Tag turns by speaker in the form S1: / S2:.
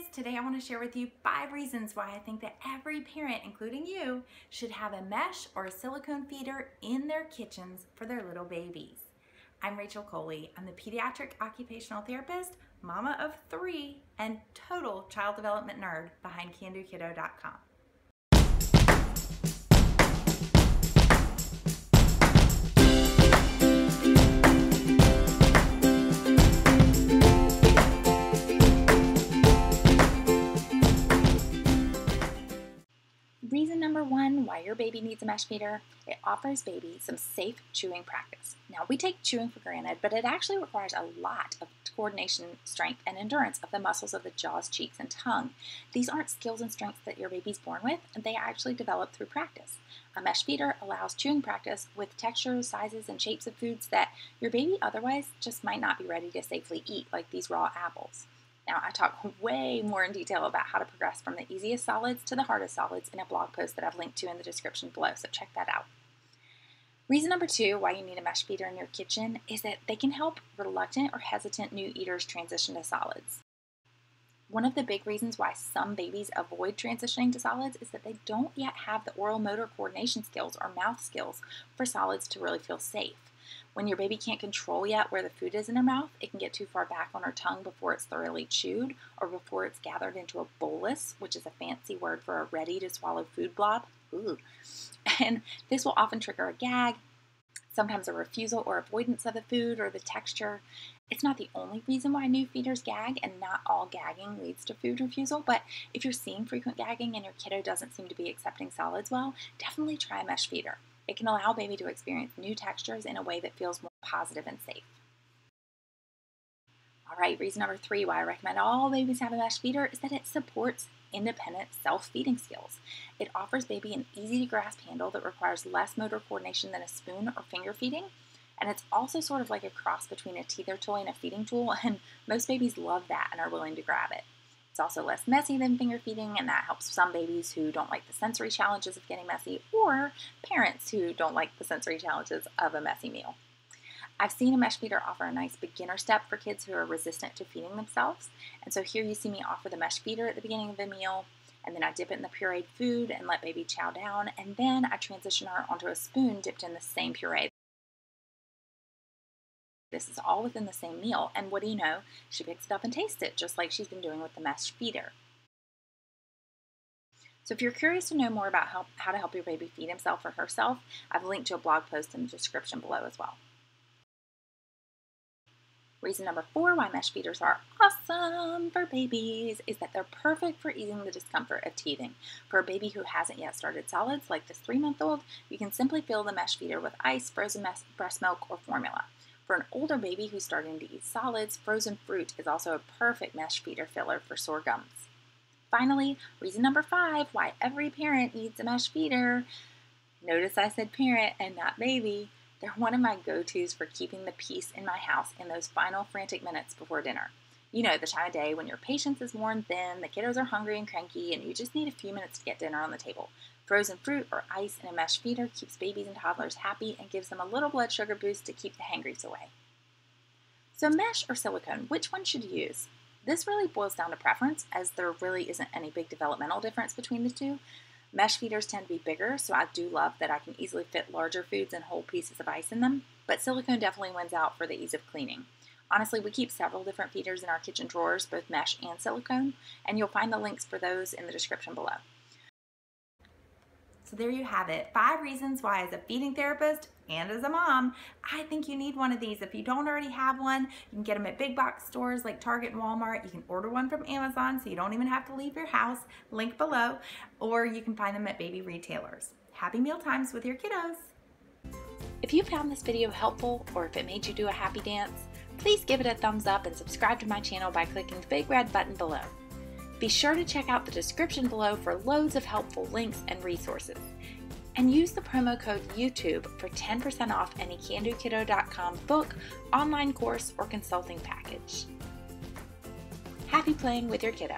S1: guys, today I want to share with you 5 reasons why I think that every parent, including you, should have a mesh or a silicone feeder in their kitchens for their little babies. I'm Rachel Coley. I'm the pediatric occupational therapist, mama of 3, and total child development nerd behind CanDoKiddo.com. Reason number 1 why your baby needs a mesh feeder: it offers baby some safe chewing practice. Now, we take chewing for granted, but it actually requires a lot of coordination, strength, and endurance of the muscles of the jaws, cheeks, and tongue. These aren't skills and strengths that your baby's born with, and they actually develop through practice. A mesh feeder allows chewing practice with textures, sizes, and shapes of foods that your baby otherwise just might not be ready to safely eat, like these raw apples. Now, I talk way more in detail about how to progress from the easiest solids to the hardest solids in a blog post that I've linked to in the description below, so check that out. Reason number 2 why you need a mesh feeder in your kitchen is that they can help reluctant or hesitant new eaters transition to solids. One of the big reasons why some babies avoid transitioning to solids is that they don't yet have the oral motor coordination skills or mouth skills for solids to really feel safe. When your baby can't control yet where the food is in her mouth, it can get too far back on her tongue before it's thoroughly chewed or before it's gathered into a bolus, which is a fancy word for a ready-to-swallow food blob. Ooh. And this will often trigger a gag, sometimes a refusal or avoidance of the food or the texture. It's not the only reason why new feeders gag, and not all gagging leads to food refusal, but if you're seeing frequent gagging and your kiddo doesn't seem to be accepting solids well, definitely try a mesh feeder. It can allow baby to experience new textures in a way that feels more positive and safe. All right, reason number 3 why I recommend all babies have a mesh feeder is that it supports independent self-feeding skills. It offers baby an easy-to-grasp handle that requires less motor coordination than a spoon or finger feeding, and it's also sort of like a cross between a teether toy and a feeding tool, and most babies love that and are willing to grab it. It's also less messy than finger feeding, and that helps some babies who don't like the sensory challenges of getting messy, or parents who don't like the sensory challenges of a messy meal. I've seen a mesh feeder offer a nice beginner step for kids who are resistant to feeding themselves, and so here you see me offer the mesh feeder at the beginning of the meal, and then I dip it in the pureed food and let baby chow down, and then I transition her onto a spoon dipped in the same puree. This is all within the same meal, and what do you know? She picks it up and tastes it, just like she's been doing with the mesh feeder. So if you're curious to know more about how to help your baby feed himself or herself, I've linked to a blog post in the description below as well. Reason number 4 why mesh feeders are awesome for babies is that they're perfect for easing the discomfort of teething. For a baby who hasn't yet started solids, like this 3-month-old, you can simply fill the mesh feeder with ice, frozen breast milk, or formula. For an older baby who's starting to eat solids, frozen fruit is also a perfect mesh feeder filler for sore gums. Finally, reason number 5 why every parent needs a mesh feeder. Notice I said parent and not baby. They're one of my go-tos for keeping the peace in my house in those final frantic minutes before dinner. You know, the time of day when your patience is worn thin, the kiddos are hungry and cranky, and you just need a few minutes to get dinner on the table. Frozen fruit or ice in a mesh feeder keeps babies and toddlers happy and gives them a little blood sugar boost to keep the hangries away. So mesh or silicone, which one should you use? This really boils down to preference, as there really isn't any big developmental difference between the two. Mesh feeders tend to be bigger, so I do love that I can easily fit larger foods and whole pieces of ice in them, but silicone definitely wins out for the ease of cleaning. Honestly, we keep several different feeders in our kitchen drawers, both mesh and silicone, and you'll find the links for those in the description below. So there you have it, 5 reasons why as a feeding therapist and as a mom, I think you need one of these. If you don't already have one, you can get them at big box stores like Target and Walmart. You can order one from Amazon so you don't even have to leave your house, link below, or you can find them at baby retailers. Happy meal times with your kiddos. If you found this video helpful, or if it made you do a happy dance, please give it a thumbs up and subscribe to my channel by clicking the big red button below. Be sure to check out the description below for loads of helpful links and resources. And use the promo code YouTube for 10% off any CanDoKiddo.com book, online course, or consulting package. Happy playing with your kiddo.